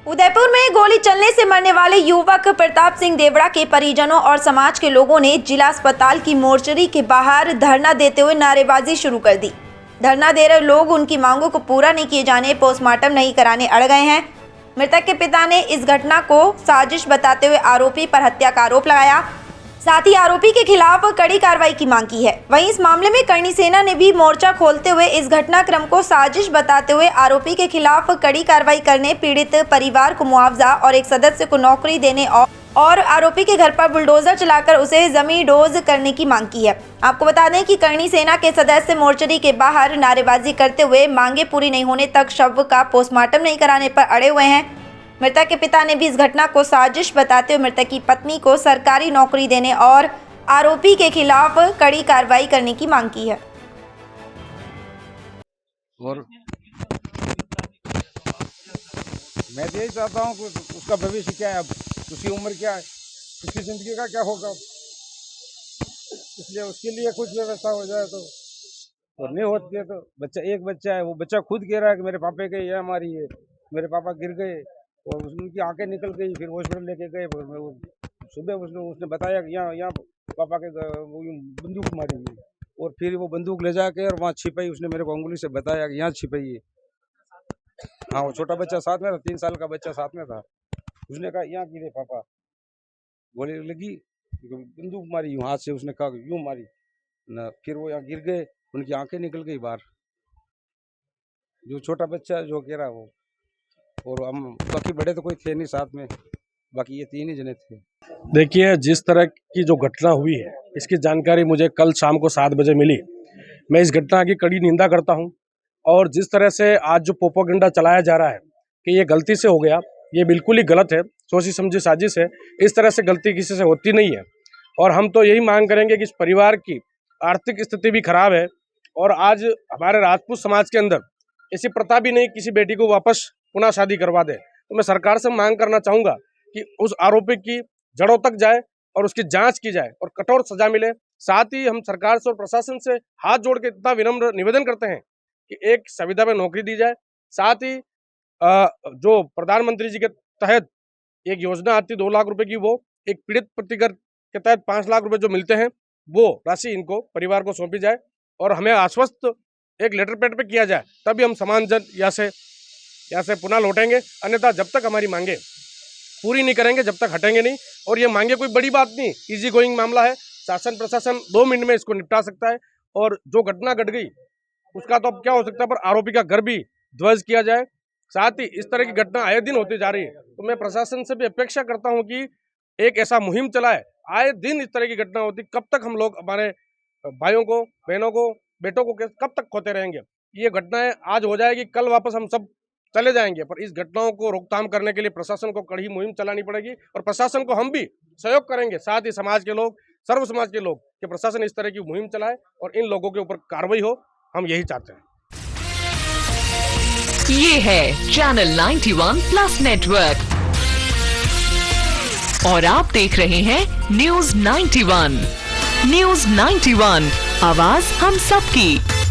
उदयपुर में गोली चलने से मरने वाले युवक प्रताप सिंह देवड़ा के परिजनों और समाज के लोगों ने जिला अस्पताल की मोर्चरी के बाहर धरना देते हुए नारेबाजी शुरू कर दी। धरना दे रहे लोग उनकी मांगों को पूरा नहीं किए जाने, पोस्टमार्टम नहीं कराने अड़ गए हैं। मृतक के पिता ने इस घटना को साजिश बताते हुए आरोपी पर हत्या का आरोप लगाया, साथ ही आरोपी के खिलाफ कड़ी कार्रवाई की मांग की है। वहीं इस मामले में करणी सेना ने भी मोर्चा खोलते हुए इस घटनाक्रम को साजिश बताते हुए आरोपी के खिलाफ कड़ी कार्रवाई करने, पीड़ित परिवार को मुआवजा और एक सदस्य को नौकरी देने और आरोपी के घर पर बुलडोजर चलाकर उसे जमीन डोज करने की मांग की है। आपको बता दें कि करणी सेना के सदस्य मोर्चरी के बाहर नारेबाजी करते हुए मांगे पूरी नहीं होने तक शव का पोस्टमार्टम नहीं कराने पर अड़े हुए हैं। मृतक के पिता ने भी इस घटना को साजिश बताते हुए मृतक की पत्नी को सरकारी नौकरी देने और आरोपी के खिलाफ कड़ी कार्रवाई करने की मांग की है। और मैं यही चाहता हूँ कि उसका भविष्य क्या है, अब उसकी उम्र क्या है, उसकी जिंदगी का क्या होगा, इसलिए उसके लिए कुछ व्यवस्था हो जाए तो। और नहीं होती है तो एक बच्चा है, वो बच्चा खुद कह रहा है कि मेरे पापा के ये हमारी है, मेरे पापा गिर गए और उनकी आंखें निकल गई, फिर हॉस्पिटल लेके गए। सुबह उसने बताया कि यहाँ पापा के बंदूक मारी है, और फिर वो बंदूक ले जाके और वहाँ छिपाई। उसने मेरे को अंगुली से बताया कि यहाँ छिपाई है। हाँ, वो छोटा बच्चा साथ में था, 3 साल का बच्चा साथ में था। उसने कहा यहाँ गिरे पापा, गोली लगी, बंदूक मारी यूँ हाथ से, उसने कहा यूँ मारी ना, फिर वो यहाँ गिर गए, उनकी आंखें निकल गई बाहर। जो छोटा बच्चा जो कह रहा वो, और हम बाकी बड़े तो कोई थे नहीं साथ में, बाकी ये 3 ही जने थे। देखिए, जिस तरह की जो घटना हुई है, इसकी जानकारी मुझे कल शाम को 7 बजे मिली। मैं इस घटना की कड़ी निंदा करता हूं, और जिस तरह से आज जो प्रोपेगेंडा चलाया जा रहा है कि ये गलती से हो गया, ये बिल्कुल ही गलत है, सोची समझी साजिश है। इस तरह से गलती किसी से होती नहीं है, और हम तो यही मांग करेंगे कि इस परिवार की आर्थिक स्थिति भी खराब है, और आज हमारे राजपूत समाज के अंदर ऐसी प्रथा भी नहीं किसी बेटी को वापस पुनः शादी करवा दे। तो मैं सरकार से मांग करना चाहूँगा कि उस आरोपी की जड़ों तक जाए और उसकी जांच की जाए और कठोर सजा मिले। साथ ही हम सरकार से और प्रशासन से हाथ जोड़ के इतना विनम्र निवेदन करते हैं कि एक संविदा में नौकरी दी जाए। साथ ही जो प्रधानमंत्री जी के तहत एक योजना आती 2 लाख रुपए की, वो एक पीड़ित प्रतिकर के तहत 5 लाख रुपए जो मिलते हैं, वो राशि इनको परिवार को सौंपी जाए और हमें आश्वस्त एक लेटर पैड पे किया जाए, तभी हम समान जन यहाँ से पुनः लौटेंगे। अन्यथा जब तक हमारी मांगे पूरी नहीं करेंगे, जब तक हटेंगे नहीं। और ये मांगे कोई बड़ी बात नहीं, इजी गोइंग मामला है, शासन प्रशासन 2 मिनट में इसको निपटा सकता है। और जो घटना घट गई उसका तो अब क्या हो सकता है, पर आरोपी का घर भी ध्वस्त किया जाए। साथ ही इस तरह की घटना आए दिन होती जा रही है, तो मैं प्रशासन से भी अपेक्षा करता हूँ कि एक ऐसा मुहिम चलाए। आए दिन इस तरह की घटना होती, कब तक हम लोग अपने भाइयों को, बहनों को, बेटों को कब तक खोते रहेंगे। ये घटनाएं आज हो जाएगी, कल वापस हम सब चले जाएंगे, पर इस घटनाओं को रोकथाम करने के लिए प्रशासन को कड़ी मुहिम चलानी पड़ेगी, और प्रशासन को हम भी सहयोग करेंगे, साथ ही समाज के लोग, सर्व समाज के लोग, कि प्रशासन इस तरह की मुहिम चलाए और इन लोगों के ऊपर कार्रवाई हो। हम यही चाहते हैं। ये है चैनल 91 प्लस नेटवर्क, और आप देख रहे हैं न्यूज़ 91। न्यूज़ 91, आवाज हम सबकी।